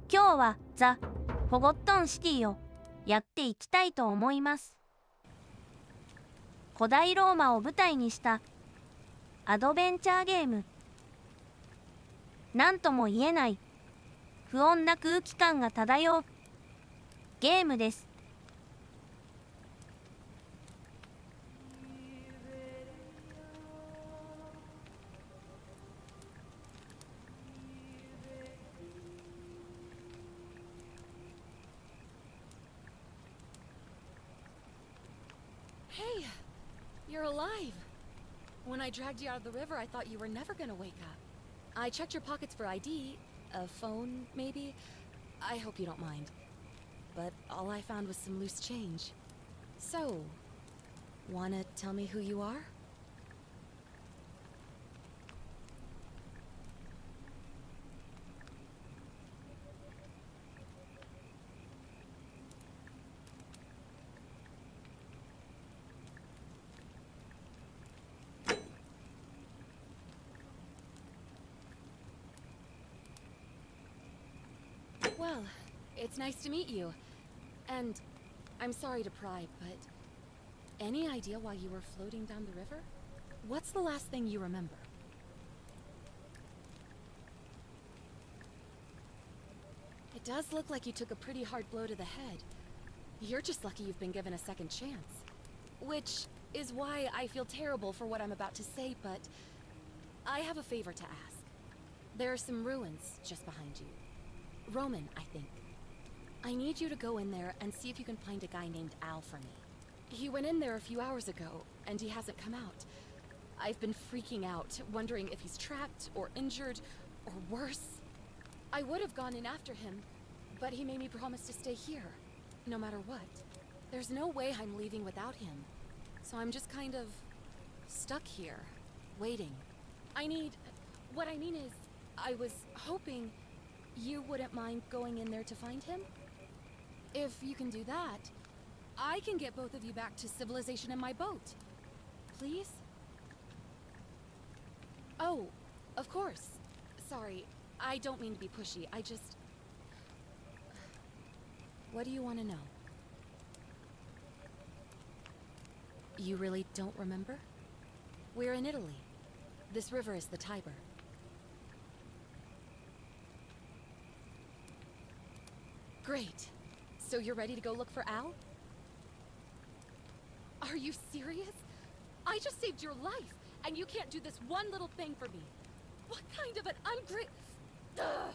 今日はザ・フォゴットンシティをやっていきたいと思います。古代ローマを舞台にしたアドベンチャーゲーム。なんとも言えない不穏な空気感が漂うゲームです。Hey, you're alive. When I dragged you out of the river, I thought you were never gonna wake up. I checked your pockets for ID, a phone, maybe. I hope you don't mind. But all I found was some loose change. So, wanna tell me who you are? Well, it's nice to meet you. And I'm sorry to pry, but any idea why you were floating down the river? What's the last thing you remember? It does look like you took a pretty hard blow to the head. You're just lucky you've been given a second chance. Which is why I feel terrible for what I'm about to say, but I have a favor to ask. There are some ruins just behind you. Roman, I think. I need you to go in there and see if you can find a guy named Al for me. He went in there a few hours ago, and he hasn't come out. I've been freaking out, wondering if he's trapped, or injured, or worse. I would have gone in after him, but he made me promise to stay here, no matter what. There's no way I'm leaving without him, so I'm just kind of stuck here, waiting. What I mean is, I was hoping you wouldn't mind going in there to find him? If you can do that, I can get both of you back to civilization in my boat. Please? Oh, of course. Sorry, I don't mean to be pushy. What do you want to know? You really don't remember? We're in Italy. This river is the Tiber. Great. So you're ready to go look for Al? Are you serious? I just saved your life, and you can't do this one little thing for me. What kind of an Ugh.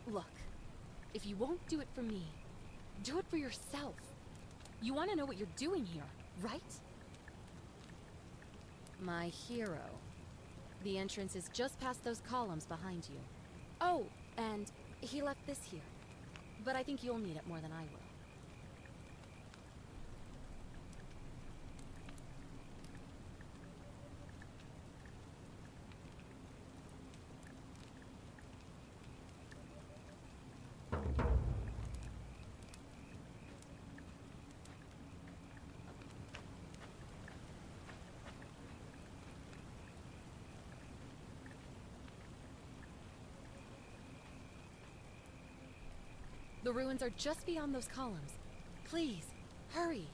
Look, if you won't do it for me, do it for yourself. You want to know what you're doing here, right? My hero. The entrance is just past those columns behind you. Oh, and he left this here. But I think you'll need it more than I will. The ruins are just beyond those columns. Please, hurry.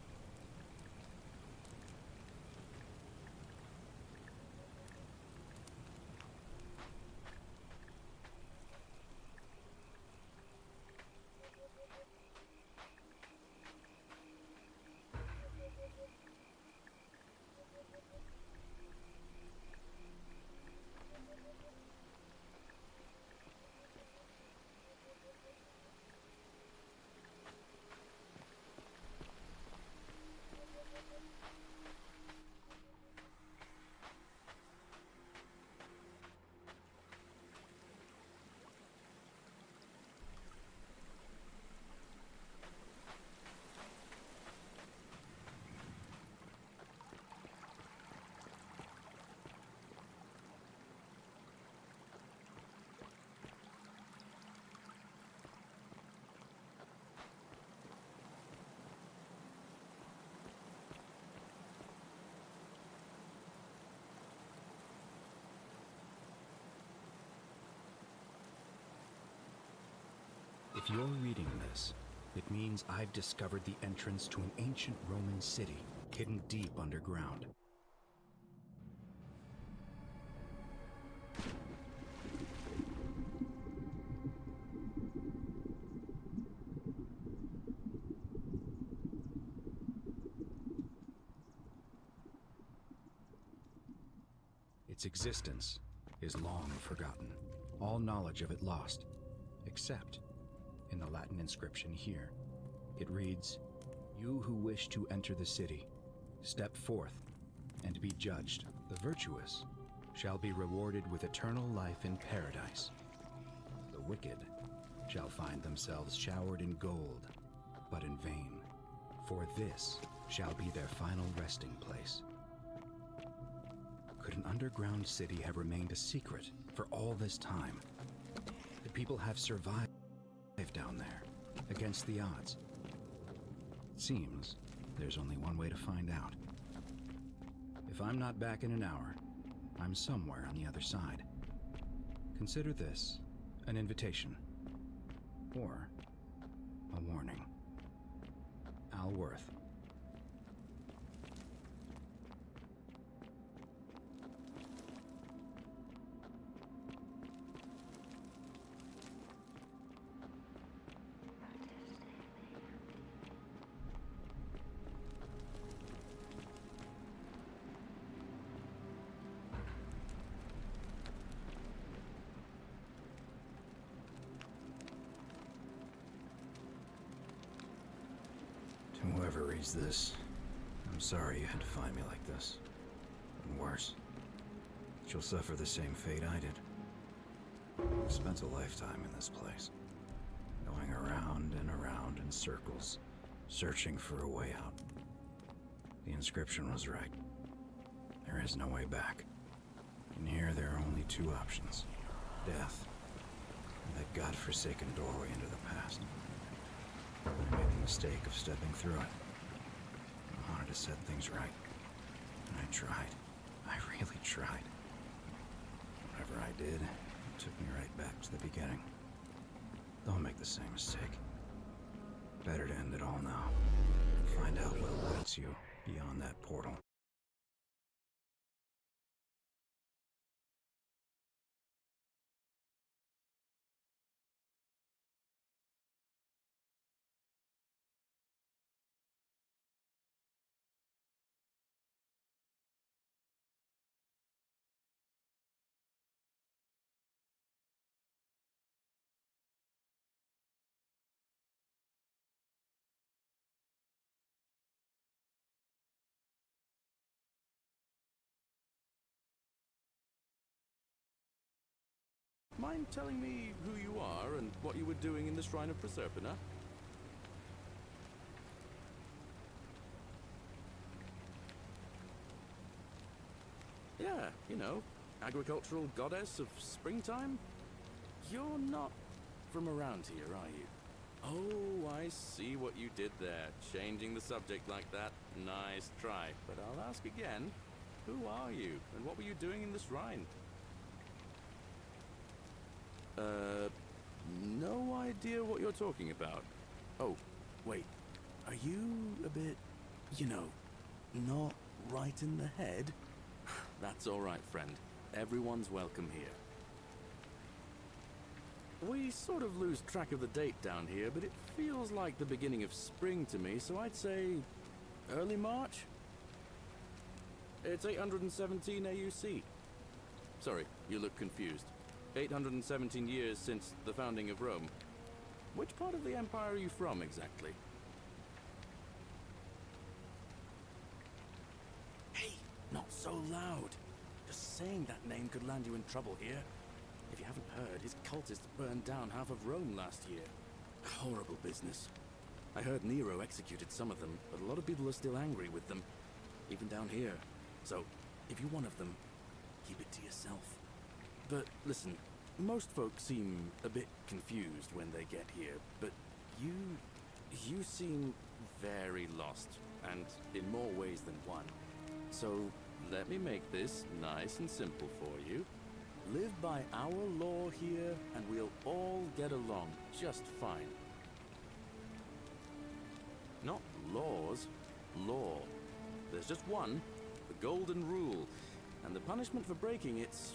If you're reading this, it means I've discovered the entrance to an ancient Roman city hidden deep underground. Its existence is long forgotten, all knowledge of it lost, except in the Latin inscription here. It reads, "You who wish to enter the city, step forth and be judged. The virtuous shall be rewarded with eternal life in paradise. The wicked shall find themselves showered in gold, but in vain, for this shall be their final resting place." Could an underground city have remained a secret for all this time? The people have survived down there, against the odds. It seems there's only one way to find out. If I'm not back in an hour, I'm somewhere on the other side. Consider this an invitation, or a warning. Al Worth. Whoever reads this, I'm sorry you had to find me like this. And worse, you'll suffer the same fate I did. I've spent a lifetime in this place, going around and around in circles, searching for a way out. The inscription was right. There is no way back. In here, there are only two options: death, and that godforsaken doorway into the past. I made the mistake of stepping through it. I wanted to set things right. And I tried. I really tried. Whatever I did, it took me right back to the beginning. Don't make the same mistake. Better to end it all now. Find out what awaits you beyond that portal. Mind telling me who you are and what you were doing in the Shrine of Proserpina? Yeah, you know, agricultural goddess of springtime? You're not from around here, are you? Oh, I see what you did there. Changing the subject like that. Nice try. But I'll ask again. Who are you? And what were you doing in the shrine? No idea what you're talking about. Oh, wait. Are you a bit, you know, not right in the head? That's all right, friend. Everyone's welcome here. We sort of lose track of the date down here, but it feels like the beginning of spring to me, so I'd say early March? It's 817 AUC. Sorry, you look confused. 817 years since the founding of Rome. Which part of the empire are you from, exactly? Hey, not so loud. Just saying that name could land you in trouble here. If you haven't heard, his cultists burned down half of Rome last year. Horrible business. I heard Nero executed some of them, but a lot of people are still angry with them. Even down here. So, if you're one of them, keep it to yourself. But listen, most folks seem a bit confused when they get here, but you seem very lost, and in more ways than one. So let me make this nice and simple for you. Live by our law here, and we'll all get along just fine. Not laws, law. There's just one, the golden rule, and the punishment for breaking it's,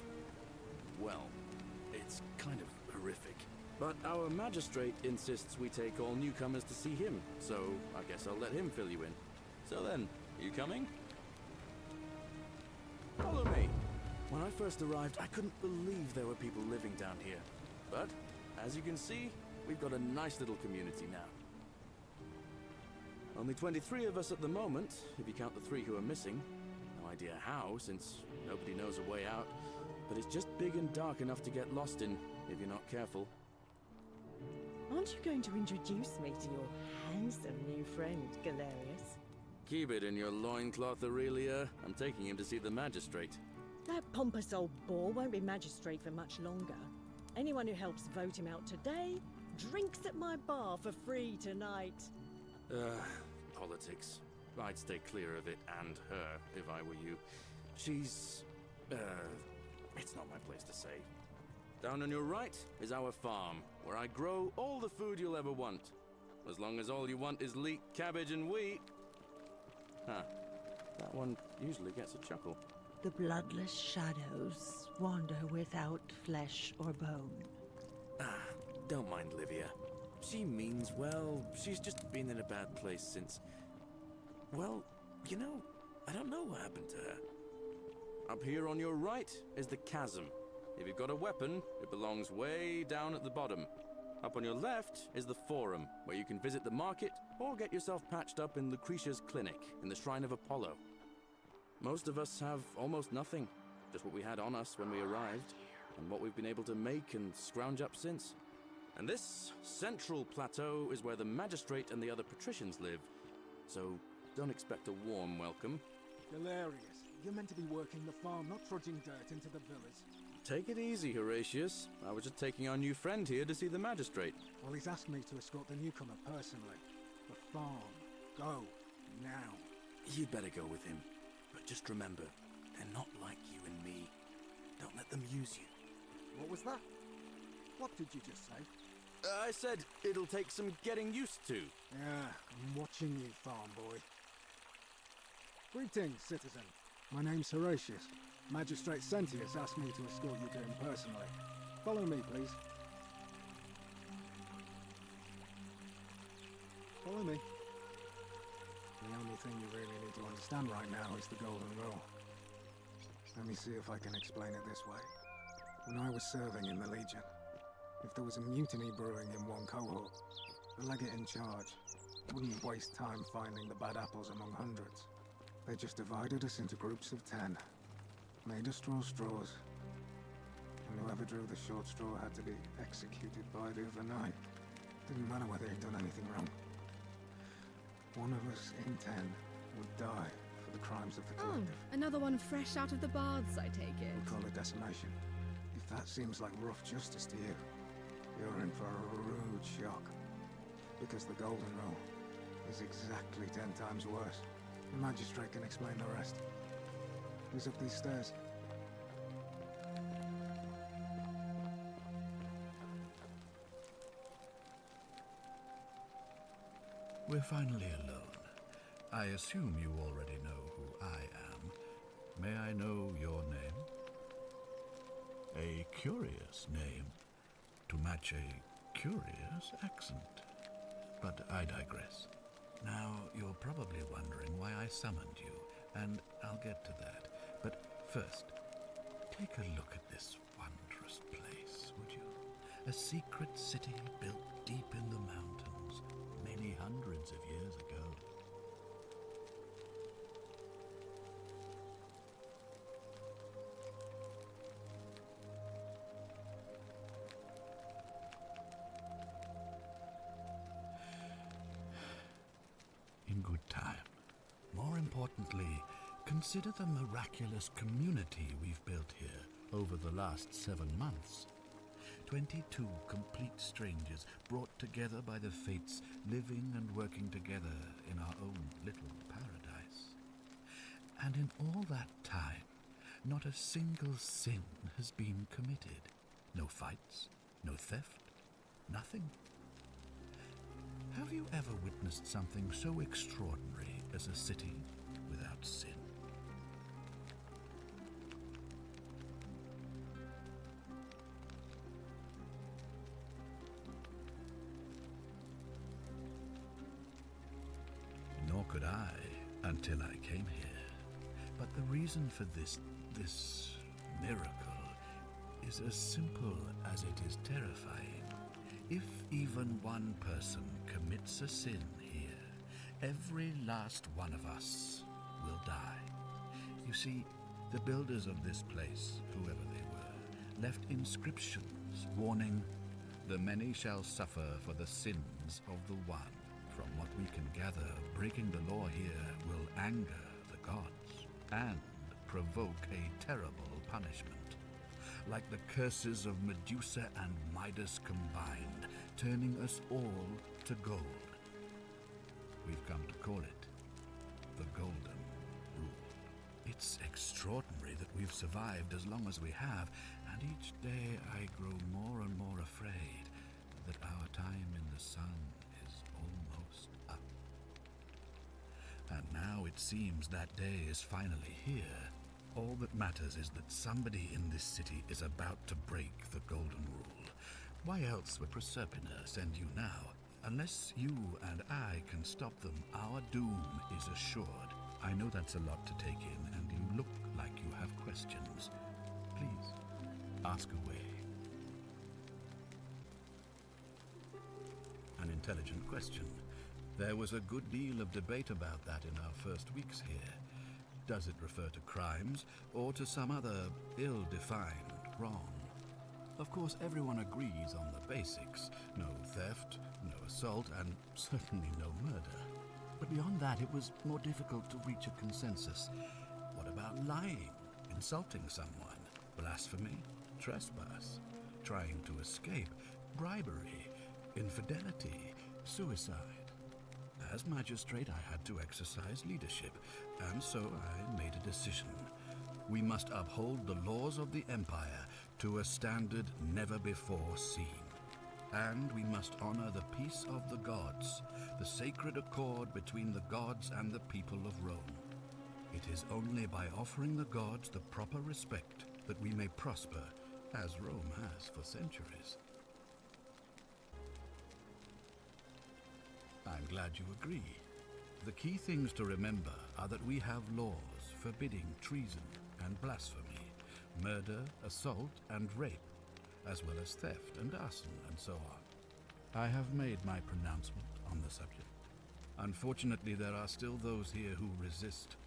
well, it's kind of horrific. But our magistrate insists we take all newcomers to see him, so I guess I'll let him fill you in. So then, you coming? Follow me. When I first arrived, I couldn't believe there were people living down here. But, as you can see, we've got a nice little community now. Only 23 of us at the moment, if you count the 3 who are missing. No idea how, since nobody knows a way out. But it's just big and dark enough to get lost in, if you're not careful. Aren't you going to introduce me to your handsome new friend, Galerius? Keep it in your loincloth, Aurelia. I'm taking him to see the magistrate. That pompous old bore won't be magistrate for much longer. Anyone who helps vote him out today drinks at my bar for free tonight. Politics. I'd stay clear of it and her if I were you. She's... it's not my place to say. Down on your right is our farm, where I grow all the food you'll ever want. As long as all you want is leek, cabbage, and wheat. Huh. That one usually gets a chuckle. The bloodless shadows wander without flesh or bone. Don't mind Livia. She means well. She's just been in a bad place since... Well, you know, I don't know what happened to her. Up here on your right is the chasm. If you've got a weapon, it belongs way down at the bottom. Up on your left is the forum, where you can visit the market or get yourself patched up in Lucretia's clinic in the Shrine of Apollo. Most of us have almost nothing, just what we had on us when we arrived, and what we've been able to make and scrounge up since. And this central plateau is where the magistrate and the other patricians live, so don't expect a warm welcome. Galerius, you're meant to be working the farm, not trudging dirt into the villas. Take it easy, Horatius. I was just taking our new friend here to see the magistrate. Well, he's asked me to escort the newcomer personally. The farm. Go. Now. You'd better go with him. But just remember, they're not like you and me. Don't let them use you. What was that? What did you just say? I said it'll take some getting used to. Yeah, I'm watching you, farm boy. Greetings, citizen. My name's Horatius. Magistrate Sentius asked me to escort you to him personally. Follow me, please. Follow me. The only thing you really need to understand right now is the golden rule. Let me see if I can explain it this way. When I was serving in the Legion, if there was a mutiny brewing in one cohort, the legate in charge wouldn't waste time finding the bad apples among hundreds. They just divided us into groups of 10, made us draw straws, and whoever drew the short straw had to be executed by the other 9. Didn't matter whether he'd done anything wrong. One of us in 10 would die for the crimes of the collective. Another one fresh out of the baths, I take it. We call it decimation. If that seems like rough justice to you, you're in for a rude shock. Because the golden rule is exactly 10 times worse. The magistrate can explain the rest. Who's up these stairs? We're finally alone. I assume you already know who I am. May I know your name? A curious name to match a curious accent. But I digress. Now, you're probably wondering why I summoned you, and I'll get to that. But first, take a look at this wondrous place, would you? A secret city built deep in the mountains, many hundreds of years ago. In good time. More importantly, consider the miraculous community we've built here over the last 7 months. 22 complete strangers brought together by the fates, living and working together in our own little paradise. And in all that time, not a single sin has been committed. No fights, no theft, nothing. Have you ever witnessed something so extraordinary as a city without sin? Nor could I until I came here. But the reason for this miracle is as simple as it is terrifying. If even one person commits a sin here, every last one of us will die. You see, the builders of this place, whoever they were, left inscriptions warning, "The many shall suffer for the sins of the one." From what we can gather, breaking the law here will anger the gods and provoke a terrible punishment. Like the curses of Medusa and Midas combined, turning us all to gold. We've come to call it the Golden Rule. It's extraordinary that we've survived as long as we have, and each day I grow more and more afraid that our time in the sun is almost up. And now it seems that day is finally here. All that matters is that somebody in this city is about to break the Golden Rule. Why else would Proserpina send you now? Unless you and I can stop them, our doom is assured. I know that's a lot to take in, and you look like you have questions. Please, ask away. An intelligent question. There was a good deal of debate about that in our first weeks here. Does it refer to crimes or to some other ill-defined wrong? Of course, everyone agrees on the basics. No theft, no assault, and certainly no murder. But beyond that, it was more difficult to reach a consensus. What about lying, insulting someone, blasphemy, trespass, trying to escape, bribery, infidelity, suicide? As magistrate, I had to exercise leadership, and so I made a decision. We must uphold the laws of the Empire to a standard never before seen. And we must honor the peace of the gods, the sacred accord between the gods and the people of Rome. It is only by offering the gods the proper respect that we may prosper, as Rome has for centuries. I'm glad you agree. The key things to remember are that we have laws forbidding treason and blasphemy, murder, assault, and rape, as well as theft and arson and so on. I have made my pronouncement on the subject. Unfortunately, there are still those here who resist,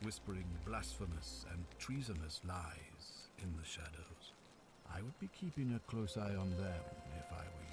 whispering blasphemous and treasonous lies in the shadows. I would be keeping a close eye on them if I were you.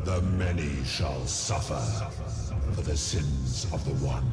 The many shall suffer for the sins of the one.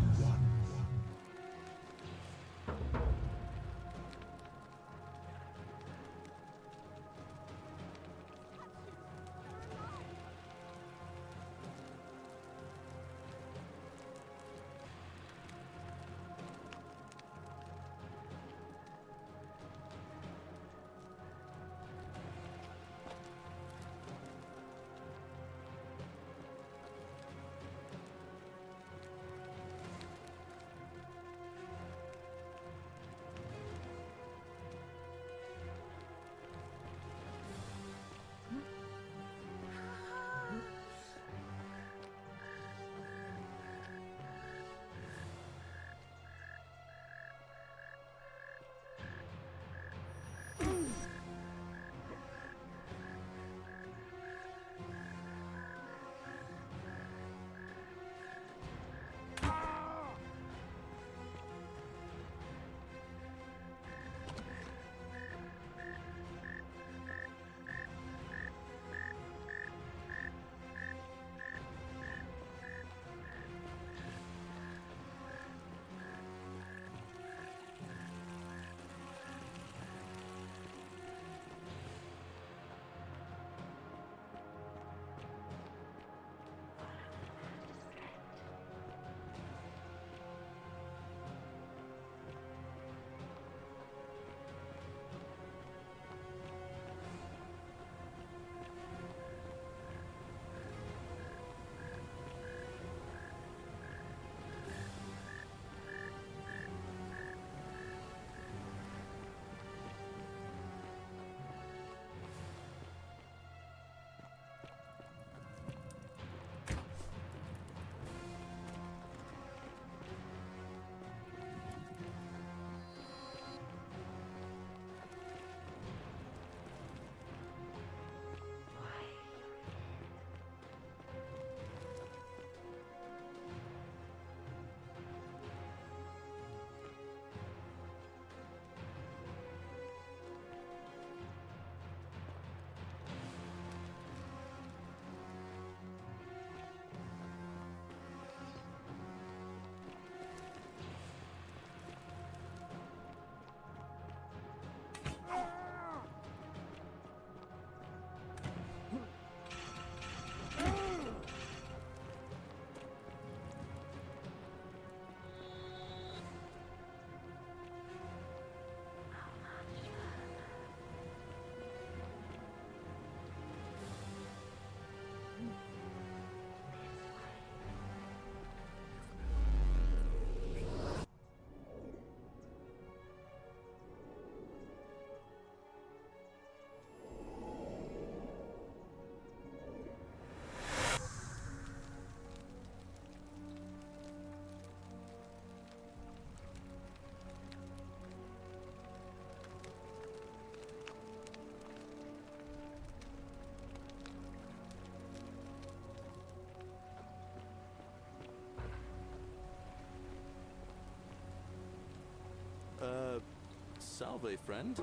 Salve, friend.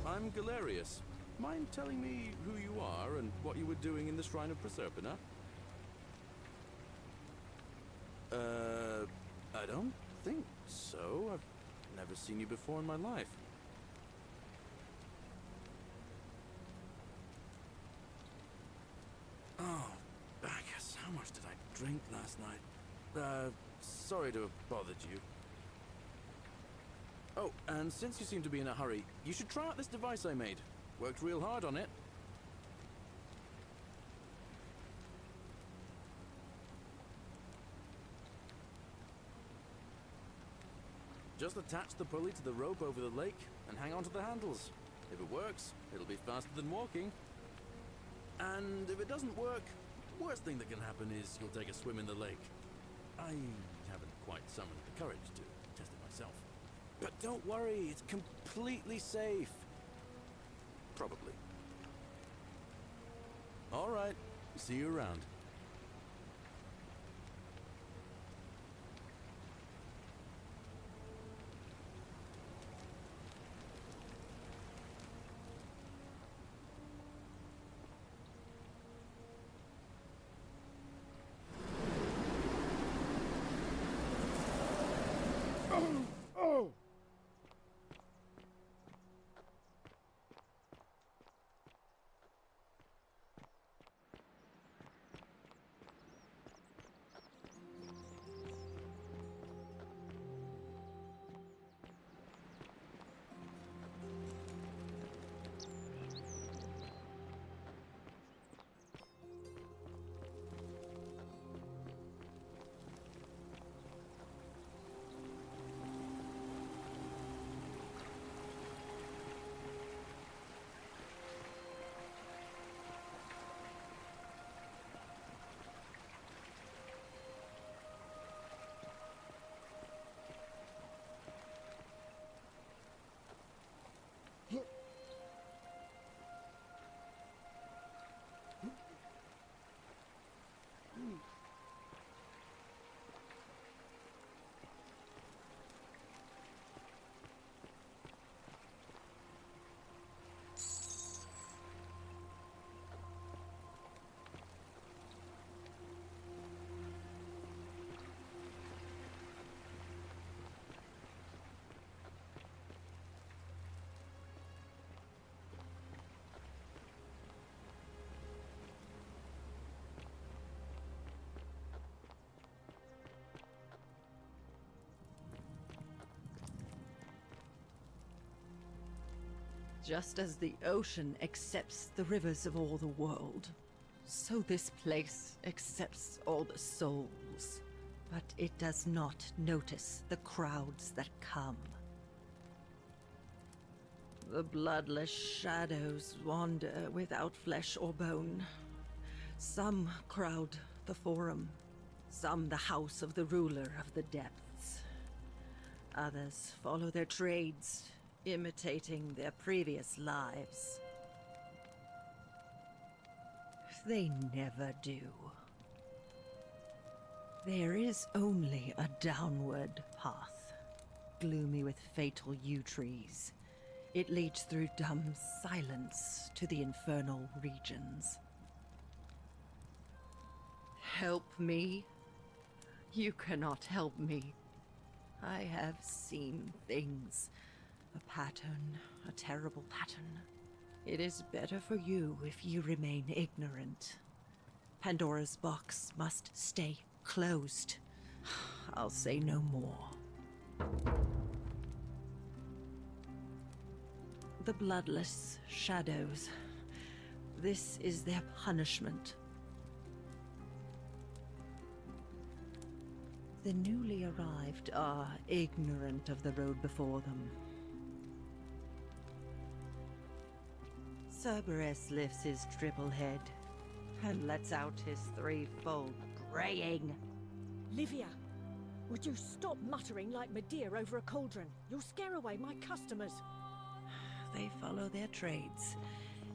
I'm Galerius. Mind telling me who you are and what you were doing in the Shrine of Proserpina? I don't think so. I've never seen you before in my life. Oh, Bacchus, how much did I drink last night? Sorry to have bothered you. Oh, and since you seem to be in a hurry, you should try out this device I made. Worked real hard on it. Just attach the pulley to the rope over the lake and hang on to the handles. If it works, it'll be faster than walking. And if it doesn't work, worst thing that can happen is you'll take a swim in the lake. I haven't quite summoned the courage to test it myself. But don't worry, it's completely safe. Probably. All right, see you around. Just as the ocean accepts the rivers of all the world, so this place accepts all the souls. But it does not notice the crowds that come. The bloodless shadows wander without flesh or bone. Some crowd the Forum, some the house of the ruler of the depths. Others follow their trades, imitating their previous lives. They never do. There is only a downward path, gloomy with fatal yew trees. It leads through dumb silence to the infernal regions. Help me? You cannot help me. I have seen things. A pattern, a terrible pattern. It is better for you if you remain ignorant. Pandora's box must stay closed. I'll say no more. The bloodless shadows. This is their punishment. The newly arrived are ignorant of the road before them. Cerberus lifts his triple head and lets out his threefold braying. Livia, would you stop muttering like Medea over a cauldron? You'll scare away my customers. They follow their trades,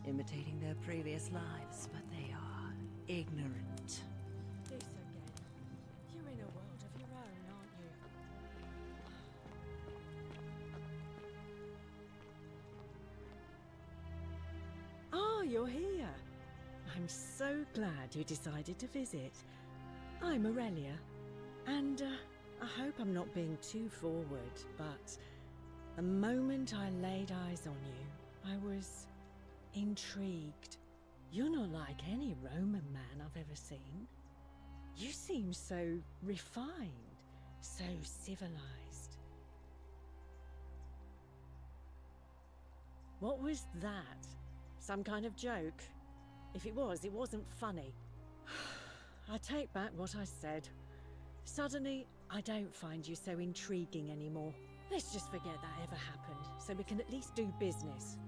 imitating their previous lives, but they are ignorant. This again. You're in a world of your own, aren't you? you're here. I'm so glad you decided to visit. I'm Aurelia, and I hope I'm not being too forward, but the moment I laid eyes on you, I was intrigued. You're not like any Roman man I've ever seen. You seem so refined, so civilized. What was that? Some kind of joke? If it was, it wasn't funny. I take back what I said. Suddenly, I don't find you so intriguing anymore. Let's just forget that ever happened, so we can at least do business.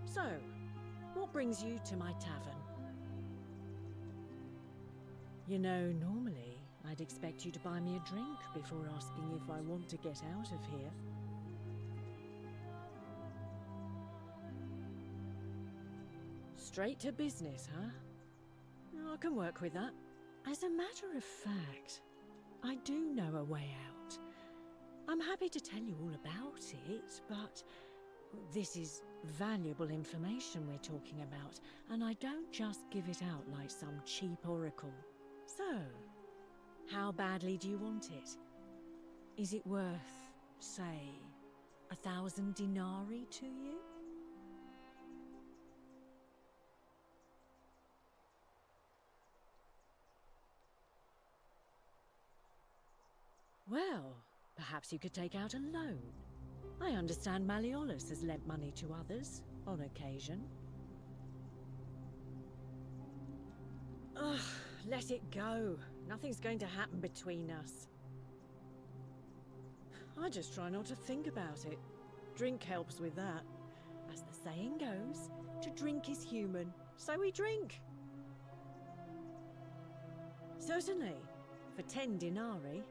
So, what brings you to my tavern? You know, normally, I'd expect you to buy me a drink before asking if I want to get out of here. Straight to business, huh? I can work with that. As a matter of fact, I do know a way out. I'm happy to tell you all about it, but this is valuable information we're talking about, and I don't just give it out like some cheap oracle. So, how badly do you want it? Is it worth, say, 1,000 denarii to you? Well, perhaps you could take out a loan. I understand Malleolus has lent money to others, on occasion. Ugh, let it go. Nothing's going to happen between us. I just try not to think about it. Drink helps with that. As the saying goes, to drink is human, so we drink. Certainly, for 10 denarii.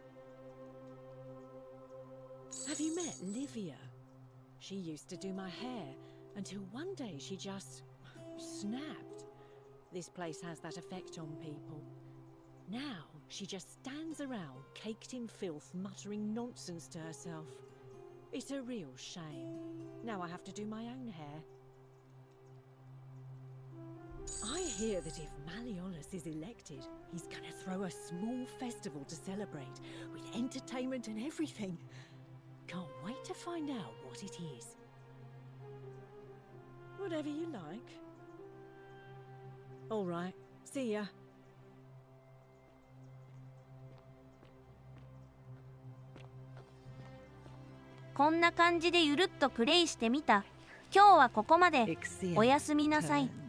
Have you met Livia? She used to do my hair, until one day she just snapped. This place has that effect on people. Now, she just stands around, caked in filth, muttering nonsense to herself. It's a real shame. Now I have to do my own hair. I hear that if Malleolus is elected, he's gonna throw a small festival to celebrate, with entertainment and everything. Can't wait to find out what it is. Whatever you like. All right, see ya. こんな感じでゆるっとプレイしてみた。今日はここまで。おやすみなさい。